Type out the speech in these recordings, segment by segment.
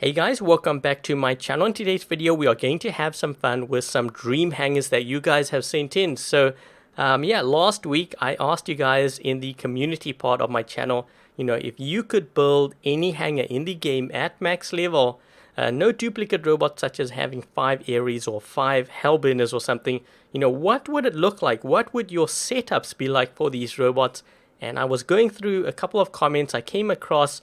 Hey guys, welcome back to my channel. In today's video, we are going to have some fun with some dream hangers that you guys have sent in. So, last week I asked you guys in the community part of my channel, if you could build any hanger in the game at max level, no duplicate robots such as having 5 Ares or 5 Hellburners or something, what would it look like? What would your setups be like for these robots? And I was going through a couple of comments. I came across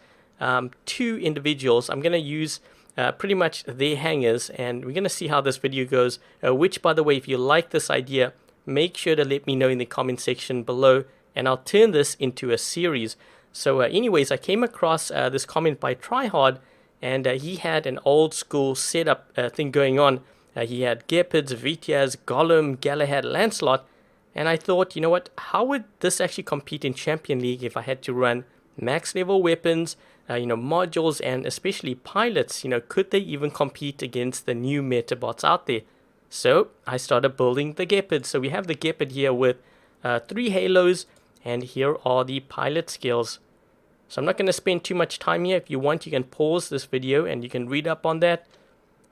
2 individuals. I'm going to use pretty much their hangers, and we're going to see how this video goes, which, by the way, if you like this idea, make sure to let me know in the comment section below, and I'll turn this into a series. So anyways, I came across this comment by Tryhard, and he had an old school setup thing going on. He had Gepards, Vitias, Golem, Galahad, Lancelot, and I thought, you know what, how would this actually compete in Champion League if I had to run max level weapons, modules, and especially pilots? Could they even compete against the new metabots out there? So I started building the Gepard. So we have the Gepard here with 3 halos, and here are the pilot skills. So I'm not going to spend too much time here. If you want, you can pause this video and you can read up on that.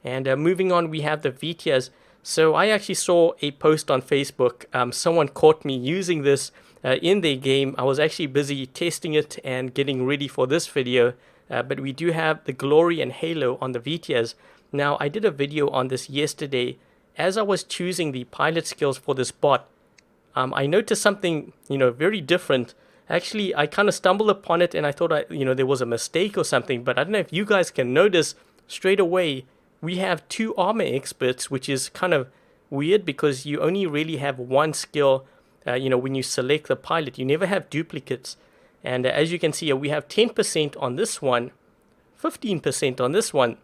And moving on, we have the Vitias. So I actually saw a post on Facebook. Someone caught me using this in their game. I was actually busy testing it and getting ready for this video, but we do have the Glory and Halo on the Vitias. Now, I did a video on this yesterday. As I was choosing the pilot skills for this bot, I noticed something, very different. Actually, I kind of stumbled upon it and I thought, there was a mistake or something, but I don't know if you guys can notice straight away. We have 2 armor experts, which is kind of weird because you only really have one skill. When you select the pilot, you never have duplicates. And as you can see here, we have 10% on this one, 15% on this one.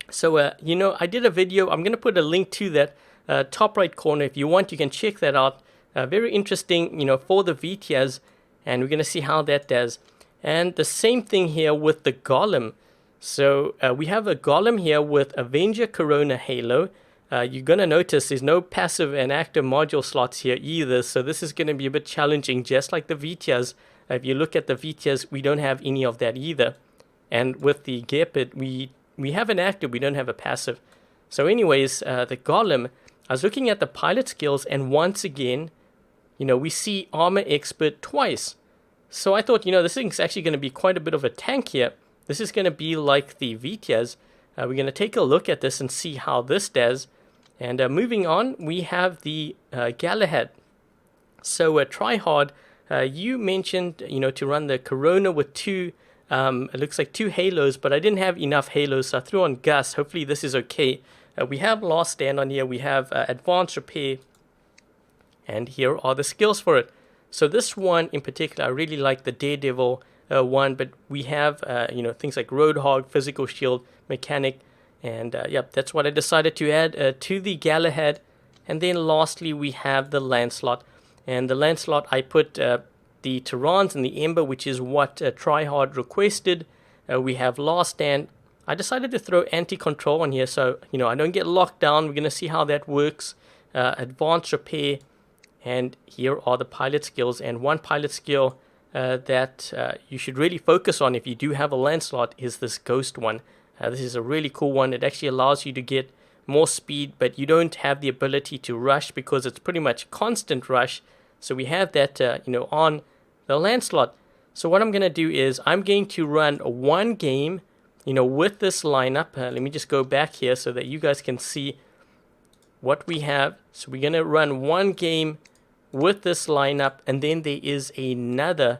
So, I did a video. I'm going to put a link to that top right corner. If you want, you can check that out. Very interesting, for the Vitias. And we're going to see how that does. And the same thing here with the Golem. So, we have a Golem here with Avenger, Corona, Halo. You're going to notice there's no passive and active module slots here either, so this is going to be a bit challenging, just like the Vitias. If you look at the Vitias, we don't have any of that either. And with the Gepard, we have an active, we don't have a passive. So anyways, the Golem, I was looking at the pilot skills, and once again, we see Armor Expert twice. So I thought, this thing's actually going to be quite a bit of a tank here. This is going to be like the Vitias. We're going to take a look at this and see how this does. And moving on, we have the Galahad. So Tryhard, you mentioned, to run the Corona with 2, it looks like 2 halos, but I didn't have enough halos, so I threw on Gus. Hopefully this is okay. We have Last Stand on here, we have Advanced Repair, and here are the skills for it. So this one in particular, I really like the Daredevil one, but we have, things like Roadhog, Physical Shield, Mechanic, and that's what I decided to add to the Galahad. And then lastly, we have the Lancelot. And the Lancelot, I put the Tyrans and the Ember, which is what Tryhard requested. We have Last Stand. I decided to throw Anti-Control on here, so, I don't get locked down. We're going to see how that works. Advanced Repair. And here are the pilot skills. And one pilot skill that you should really focus on if you do have a Lancelot is this Ghost one. This is a really cool one. It actually allows you to get more speed, but you don't have the ability to rush because it's pretty much constant rush. So we have that, on the Lancelot. So what I'm going to do is I'm going to run one game, with this lineup. Let me just go back here so that you guys can see what we have. So we're going to run one game with this lineup, and then there is another,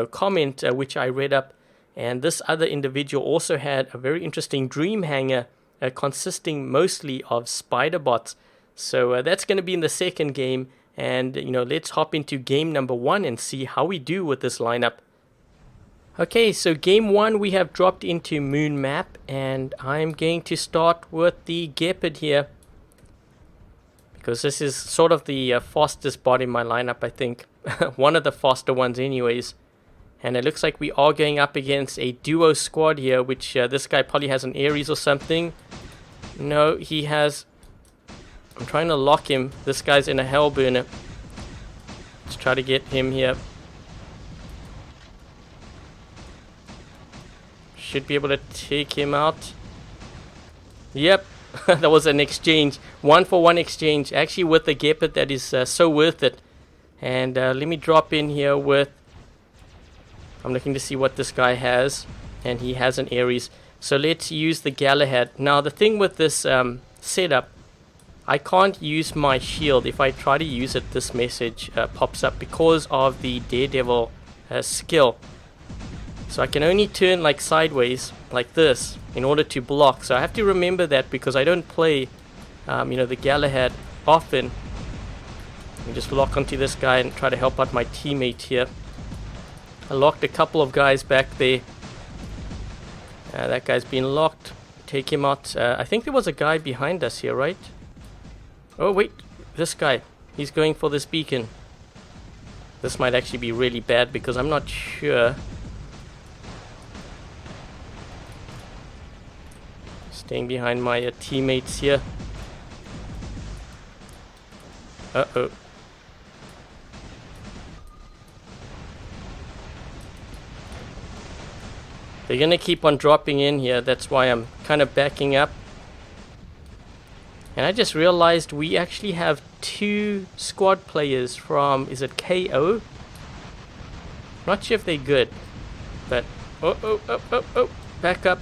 comment which I read up. And this other individual also had a very interesting dream hanger consisting mostly of spider bots. So that's going to be in the second game. And, let's hop into game number 1 and see how we do with this lineup. Okay, so game 1 we have dropped into Moon Map. And I'm going to start with the Gepard here, because this is sort of the fastest bot in my lineup, I think. One of the faster ones anyways. And it looks like we are going up against a duo squad here, which this guy probably has an Ares or something. No, he has... I'm trying to lock him. This guy's in a Hellburner. Let's try to get him here. Should be able to take him out. Yep, that was an exchange. 1-for-1 exchange. Actually with the Gepard, that is so worth it. And let me drop in here with... I'm looking to see what this guy has. And he has an Ares. So let's use the Galahad. Now the thing with this setup, I can't use my shield. If I try to use it, this message pops up because of the Daredevil skill. So I can only turn like sideways, like this, in order to block. So I have to remember that because I don't play, the Galahad often. Let me just lock onto this guy and try to help out my teammate here. I locked a couple of guys back there. That guy's been locked. Take him out. I think there was a guy behind us here, right? Oh wait, this guy. He's going for this beacon. This might actually be really bad because I'm not sure. Staying behind my teammates here. Uh-oh. They're gonna keep on dropping in here. That's why I'm kind of backing up. And I just realized we actually have 2 squad players from, is it KO? Not sure if they're good. But, oh, back up.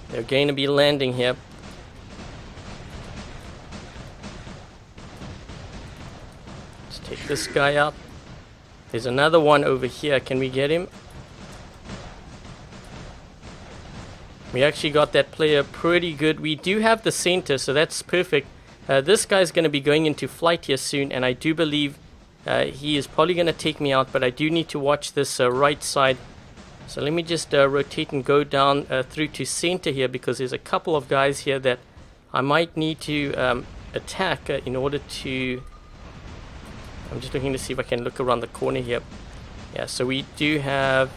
They're going to be landing here. Let's take this guy out. There's another one over here. Can we get him? We actually got that player pretty good. We do have the center, so that's perfect. This guy's going to be going into flight here soon, and I do believe he is probably going to take me out, but I do need to watch this right side. So let me just rotate and go down through to center here, because there's a couple of guys here that I might need to attack in order to... I'm just looking to see if I can look around the corner here. Yeah, so we do have...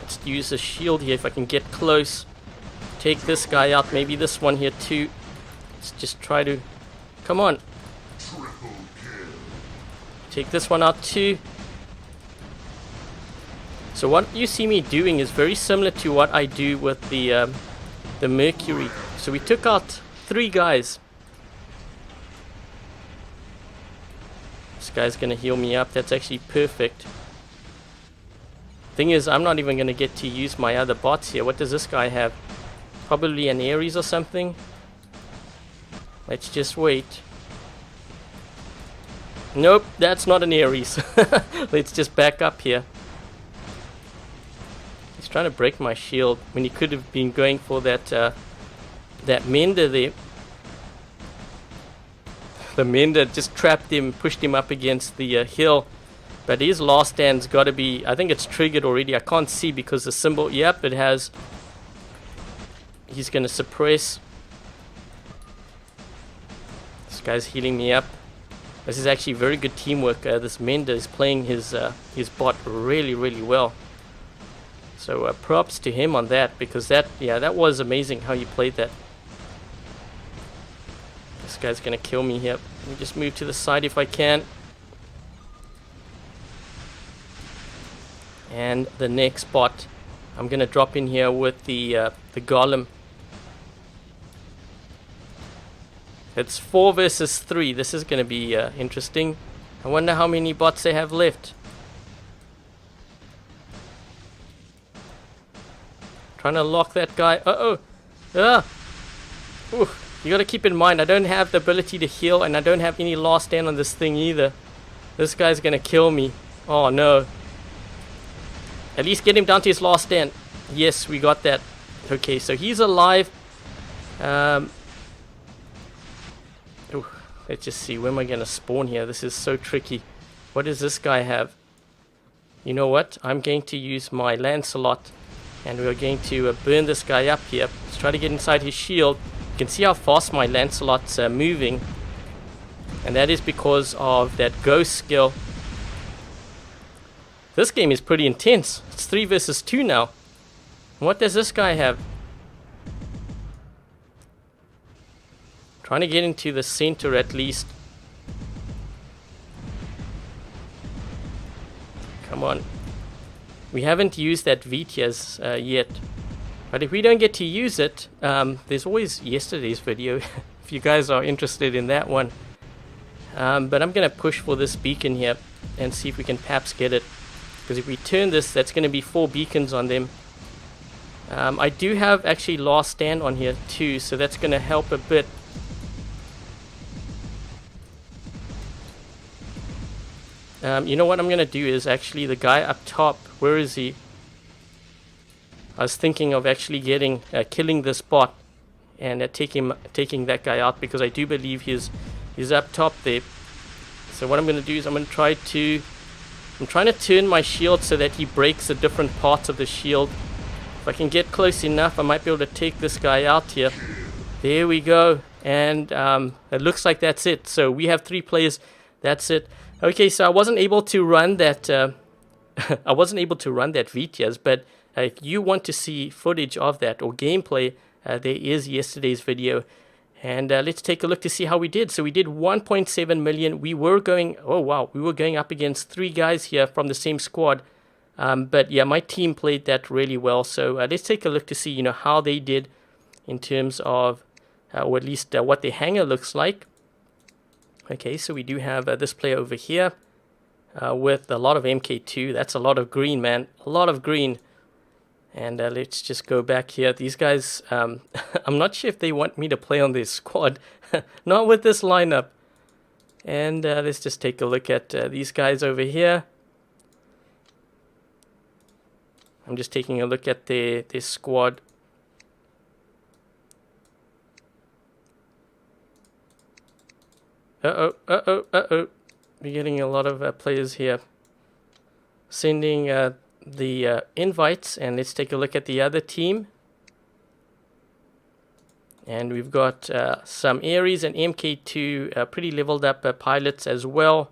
Let's use a shield here if I can get close. Take this guy out, maybe this one here too. Let's just try to... Come on. Take this one out too. So what you see me doing is very similar to what I do with the Mercury. So we took out 3 guys. This guy's gonna heal me up. That's actually perfect. Thing is, I'm not even gonna get to use my other bots here. What does this guy have? Probably an Ares or something. Let's just wait. Nope, that's not an Ares. Let's just back up here. He's trying to break my shield when he could have been going for that that Mender there. The Mender just trapped him, pushed him up against the hill. But his last stand's got to be... I think it's triggered already. I can't see because the symbol... Yep, it has. He's going to suppress. This guy's healing me up. This is actually very good teamwork. This Mender is playing his bot really, really well. So props to him on that, because that was amazing how you played that. This guy's gonna kill me here. Let me just move to the side if I can. And the next bot, I'm gonna drop in here with the golem. It's 4 versus 3. This is gonna be interesting. I wonder how many bots they have left. Trying to lock that guy. Uh-oh. Ooh. You gotta keep in mind, I don't have the ability to heal, and I don't have any last stand on this thing either. This guy's gonna kill me. Oh no. At least get him down to his last stand. Yes, we got that. Okay, so he's alive. Ooh, let's just see. Where am I gonna spawn here? This is so tricky. What does this guy have? You know what? I'm going to use my Lancelot, and we're going to burn this guy up here. Let's try to get inside his shield. You can see how fast my Lancelot's moving, and that is because of that ghost skill. This game is pretty intense. It's 3 versus 2 now. What does this guy have? Trying to get into the center at least. Come on. We haven't used that VTS yet. But if we don't get to use it, there's always yesterday's video if you guys are interested in that one. But I'm going to push for this beacon here and see if we can perhaps get it. Because if we turn this, that's going to be 4 beacons on them. I do have actually last stand on here too, so that's going to help a bit. You know what I'm going to do is actually the guy up top, where is he? I was thinking of actually killing this bot and taking that guy out, because I do believe he's up top there. So what I'm going to do is I'm trying to turn my shield so that he breaks the different parts of the shield. If I can get close enough, I might be able to take this guy out here. There we go. And it looks like that's it. So we have 3 players. That's it. Okay, so I wasn't able to run that. I wasn't able to run that VTS, but if you want to see footage of that or gameplay, there is yesterday's video. And let's take a look to see how we did. So we did 1.7 million. We were going, oh wow, we were going up against 3 guys here from the same squad. But yeah, my team played that really well. So let's take a look to see, you know, how they did in terms of, or at least what the hangar looks like. Okay, so we do have this player over here with a lot of MK2. That's a lot of green, man. A lot of green. And let's just go back here. These guys, I'm not sure if they want me to play on this squad. Not with this lineup. And let's just take a look at these guys over here. I'm just taking a look at their squad. Uh-oh. We're getting a lot of players here. Sending the invites, and let's take a look at the other team. And we've got some Ares and MK2 pretty leveled up pilots as well.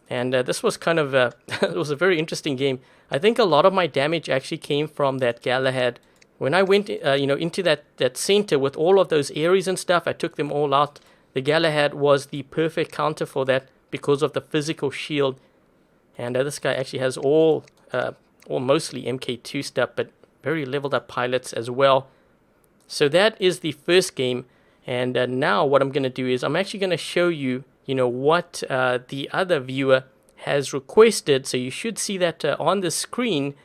And this was kind of it was a very interesting game. I think a lot of my damage actually came from that Galahad. When I went into that center with all of those Ares and stuff, I took them all out. The Galahad was the perfect counter for that because of the physical shield. And this guy actually has all mostly MK2 stuff, but very leveled up pilots as well. So that is the first game. And now what I'm going to do is I'm actually going to show you, what the other viewer has requested. So you should see that on the screen.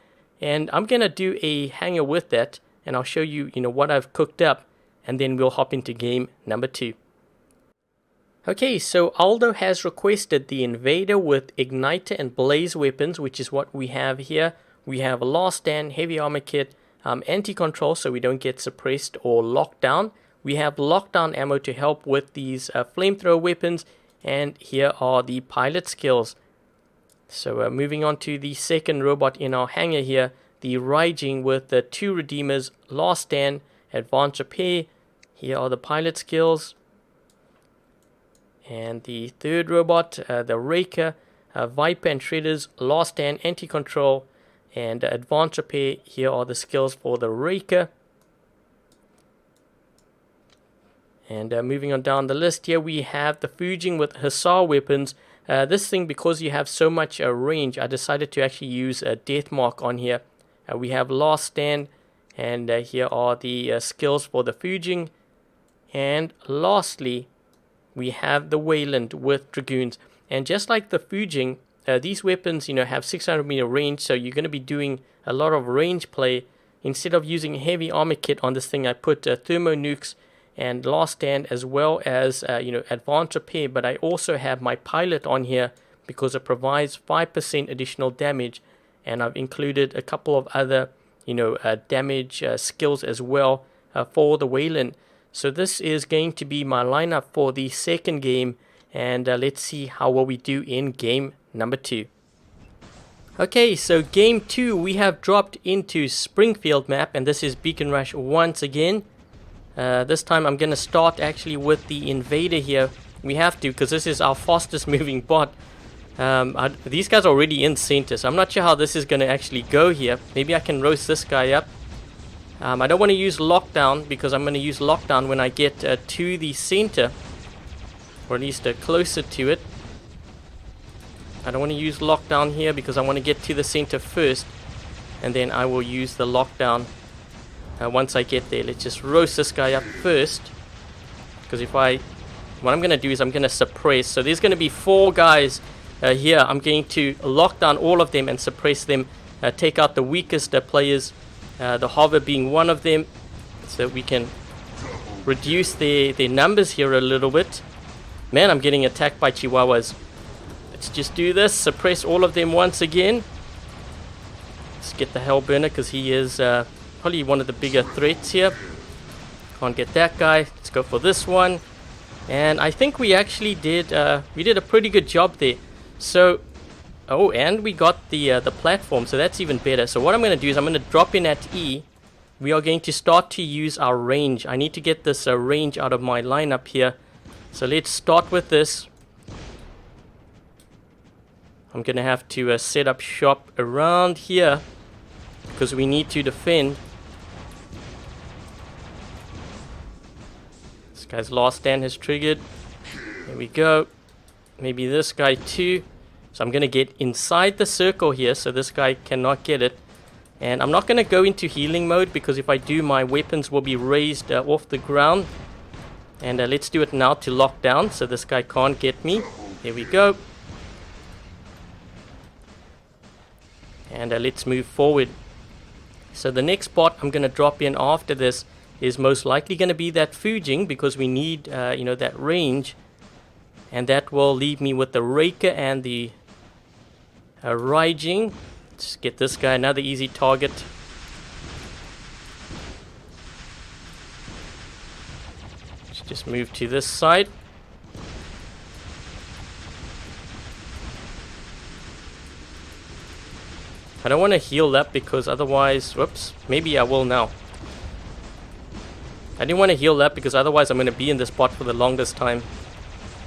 And I'm going to do a hangar with that. And I'll show you, what I've cooked up. And then we'll hop into game number 2. Okay, so Aldo has requested the Invader with Igniter and Blaze weapons, which is what we have here. We have a Last Stand, Heavy Armor Kit, Anti-Control so we don't get suppressed or locked down. We have lockdown ammo to help with these flamethrower weapons, and here are the pilot skills. So moving on to the second robot in our hangar here, the Raijing with the 2 Redeemers, Last Stand, Advanced Repair. Here are the pilot skills. And the third robot, the Raker, Viper and Shredders, Last Stand, Anti-Control, and Advanced Repair. Here are the skills for the Raker. And moving on down the list here, we have the Fujing with Hussar weapons. This thing, because you have so much range, I decided to actually use a Death Mark on here. We have Last Stand, and here are the skills for the Fujing. And lastly, we have the Wayland with Dragoons. And just like the Fujing, these weapons, have 600 meter range, so you're going to be doing a lot of range play. Instead of using Heavy Armor Kit on this thing, I put Thermo Nukes and Last Stand as well as, Advanced Repair. But I also have my Pilot on here because it provides 5% additional damage. And I've included a couple of other, damage skills as well for the Wayland. So this is going to be my lineup for the second game, and let's see how well we do in game number 2. Okay, so game 2 we have dropped into Springfield map, and this is Beacon Rush once again. This time I'm going to start actually with the Invader here. We have to, because this is our fastest moving bot. These guys are already in center, so I'm not sure how this is going to actually go here. Maybe I can roast this guy up. I don't want to use lockdown because I'm going to use lockdown when I get to the center, or at least closer to it. I don't want to use lockdown here because I want to get to the center first, and then I will use the lockdown once I get there. Let's just roast this guy up first, because what I'm going to do is I'm going to suppress. So there's going to be 4 guys here. I'm going to lock down all of them and suppress them, take out the weakest players, the hover being one of them, so we can reduce their numbers here a little bit. Man, I'm getting attacked by chihuahuas. Let's just do this, suppress all of them once again. Let's get the Hellburner because he is probably one of the bigger threats here. Can't get that guy. Let's go for this one. And I think we actually did a pretty good job there. So, oh, and we got the platform, so that's even better. So what I'm going to do is I'm going to drop in at E. We are going to start to use our range. I need to get this range out of my lineup here. So let's start with this. I'm going to have to set up shop around here because we need to defend. This guy's last stand has triggered. There we go. Maybe this guy too. So I'm going to get inside the circle here so this guy cannot get it. And I'm not going to go into healing mode because if I do, my weapons will be raised off the ground. And let's do it now to lock down so this guy can't get me. There we go. And let's move forward. So the next bot I'm going to drop in after this is most likely going to be that Fujing because we need that range. And that will leave me with the Raker and the Raijing. Let's get this guy another easy target. Let's just move to this side. I don't want to heal up because otherwise, whoops, maybe I will now. I didn't want to heal up because otherwise I'm going to be in this spot for the longest time.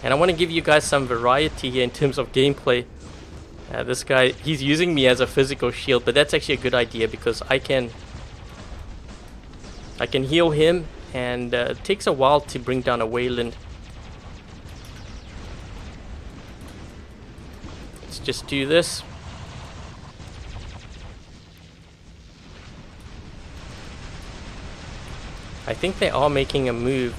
And I want to give you guys some variety here in terms of gameplay. This guy, he's using me as a physical shield, but that's actually a good idea because I can heal him, and it takes a while to bring down a Wayland. Let's just do this. I think they are making a move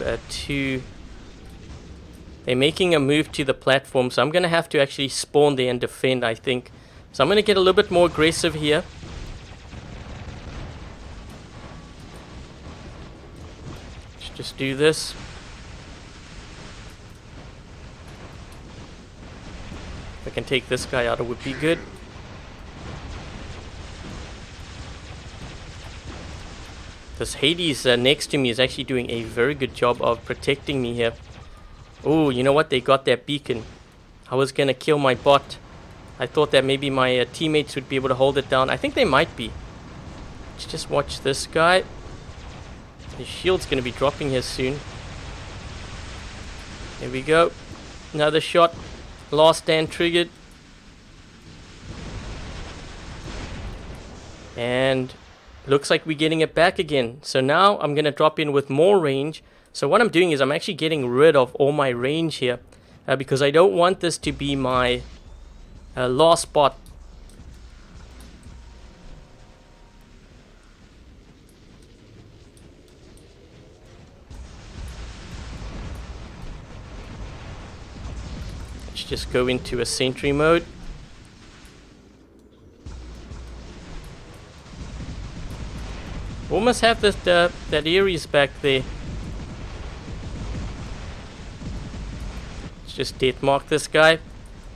They're making a move to the platform, so I'm going to have to actually spawn there and defend, I think. So I'm going to get a little bit more aggressive here. Let's just do this. If I can take this guy out, it would be good. This Hades next to me is actually doing a very good job of protecting me here. Oh, you know what? They got that beacon. I was going to kill my bot. I thought that maybe my teammates would be able to hold it down. I think they might be. Let's just watch this guy. His shield's going to be dropping here soon. There we go. Another shot. Last stand triggered. And looks like we're getting it back again. So now I'm going to drop in with more range. So what I'm doing is I'm actually getting rid of all my range here. Because I don't want this to be my last spot. Let's just go into a sentry mode. Almost have this, that Ares back there. Let's just death mark this guy.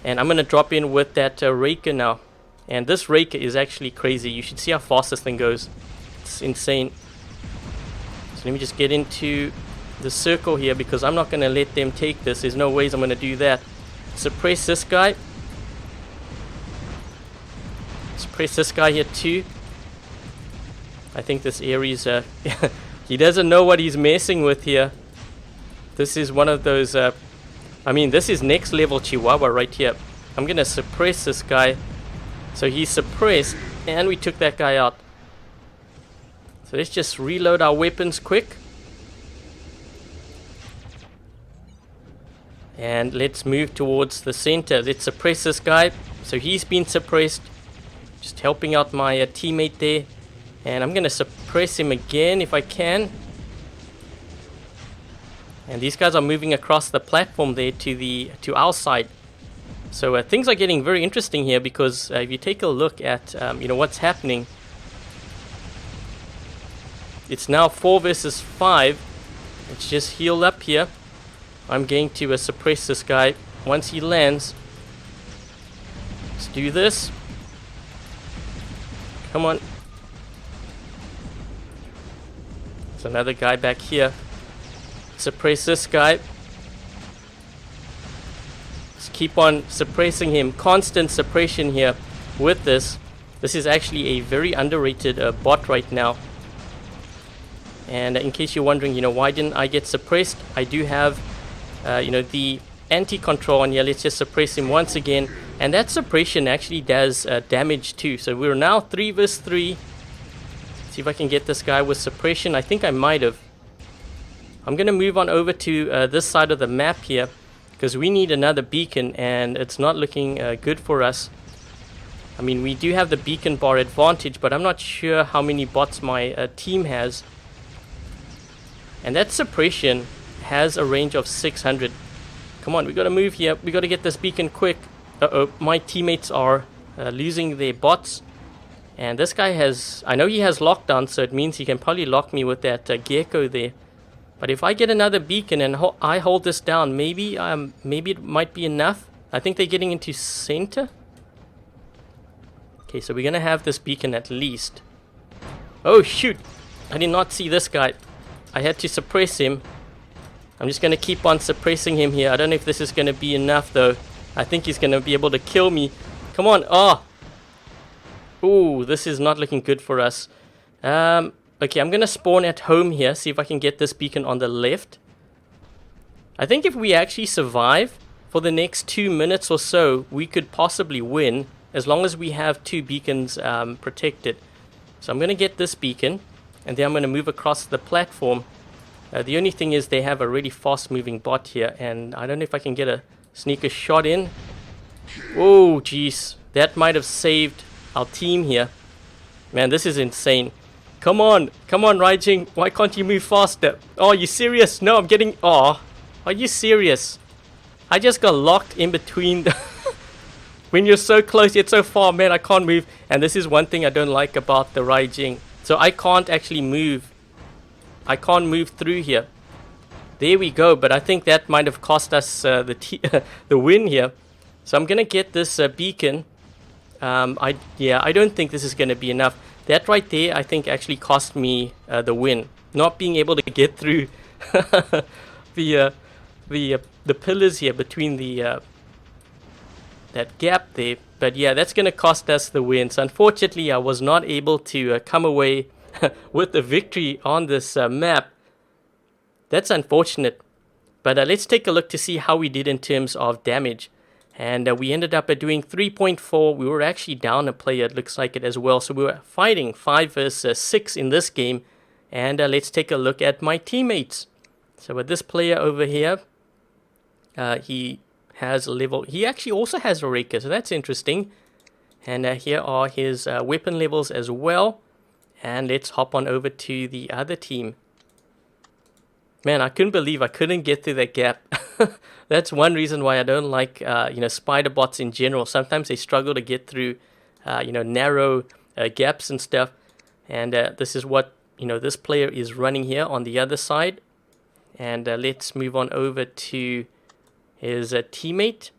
And I'm going to drop in with that Raker now. And this Raker is actually crazy. You should see how fast this thing goes. It's insane. So let me just get into the circle here because I'm not going to let them take this. There's no ways I'm going to do that. Suppress this guy. Suppress this guy here too. I think this Ares, he doesn't know what he's messing with here. This is one of those, this is next level Chihuahua right here. I'm going to suppress this guy. So he's suppressed, and we took that guy out. So let's just reload our weapons quick. And let's move towards the center. Let's suppress this guy. So he's been suppressed. Just helping out my teammate there. And I'm going to suppress him again if I can. And these guys are moving across the platform there to our side. So things are getting very interesting here, because if you take a look at what's happening, it's now 4 versus 5. Let's just heal up here. I'm going to suppress this guy once he lands. Let's do this. Come on. There's another guy back here. Suppress this guy. Just keep on suppressing him. Constant suppression here with this. This is actually a very underrated bot right now. And in case you're wondering, why didn't I get suppressed? I do have, the anti-control on here. Let's just suppress him once again. And that suppression actually does damage too. So we're now 3 versus 3. See if I can get this guy with suppression. I think I might have. I'm going to move on over to this side of the map here, because we need another beacon, and it's not looking good for us. I mean, we do have the beacon bar advantage, but I'm not sure how many bots my team has. And that suppression has a range of 600. Come on, we got to move here. We got to get this beacon quick. Uh-oh, my teammates are losing their bots. And this guy has, I know he has lockdown, so it means he can probably lock me with that gecko there. But if I get another beacon and I hold this down, maybe it might be enough. I think they're getting into center. Okay, so we're going to have this beacon at least. Oh, shoot. I did not see this guy. I had to suppress him. I'm just going to keep on suppressing him here. I don't know if this is going to be enough, though. I think he's going to be able to kill me. Come on. Oh. Ooh, this is not looking good for us. Okay, I'm going to spawn at home here. See if I can get this beacon on the left. I think if we actually survive for the next 2 minutes or so, we could possibly win, as long as we have 2 beacons protected. So I'm going to get this beacon, and then I'm going to move across the platform. The only thing is they have a really fast moving bot here, and I don't know if I can get a sneaker shot in. Oh, jeez. That might have saved our team here. Man, this is insane. Come on, Raijing. Why can't you move faster? Oh, are you serious? No, I'm getting... Oh, are you serious? I just got locked in between the... When you're so close yet so far, man, I can't move. And this is one thing I don't like about the Raijing. So I can't actually move. I can't move through here. There we go. But I think that might have cost us the win here. So I'm going to get this beacon. I don't think this is going to be enough. That right there, I think, actually cost me the win. Not being able to get through the pillars here between the that gap there. But yeah, that's going to cost us the win. So unfortunately, I was not able to come away with the victory on this map. That's unfortunate. But let's take a look to see how we did in terms of damage. And we ended up doing 3.4. We were actually down a player, it looks like it as well. So we were fighting 5 versus 6 in this game. And let's take a look at my teammates. So with this player over here, he has a level. He actually also has a Raker, so that's interesting. And here are his weapon levels as well. And let's hop on over to the other team. Man, I couldn't believe I couldn't get through that gap. That's one reason why I don't like, spider bots in general. Sometimes they struggle to get through, narrow gaps and stuff. And this is what, this player is running here on the other side. And let's move on over to his teammate.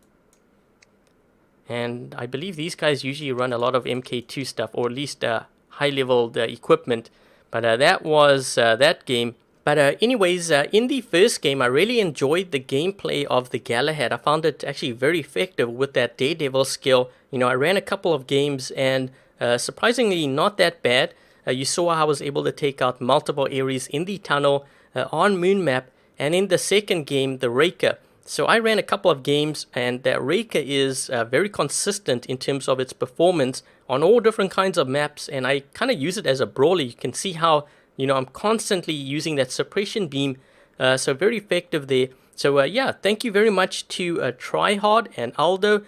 And I believe these guys usually run a lot of MK2 stuff, or at least high-level equipment. But that was that game. But anyways, in the first game, I really enjoyed the gameplay of the Galahad. I found it actually very effective with that Daredevil skill. I ran a couple of games and surprisingly not that bad. You saw I was able to take out multiple areas in the tunnel on Moon Map. And in the second game, the Raker. So I ran a couple of games, and that Reka is very consistent in terms of its performance on all different kinds of maps, and I kind of use it as a brawler. You can see how, I'm constantly using that suppression beam, so very effective there. So yeah, thank you very much to Tryhard and Aldo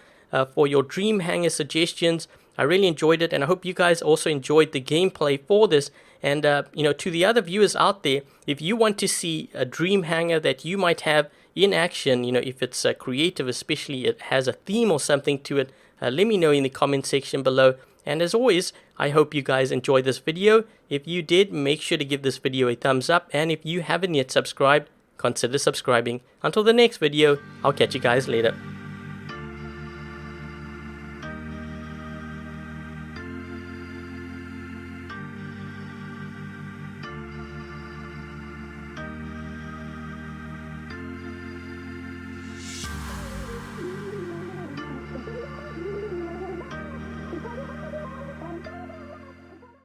for your Dream Hanger suggestions. I really enjoyed it, and I hope you guys also enjoyed the gameplay for this. And to the other viewers out there, if you want to see a Dream Hanger that you might have in action, if it's creative, especially it has a theme or something to it, let me know in the comment section below. And as always, I hope you guys enjoyed this video. If you did, make sure to give this video a thumbs up, and if you haven't yet subscribed, consider subscribing. Until the next video, I'll catch you guys later.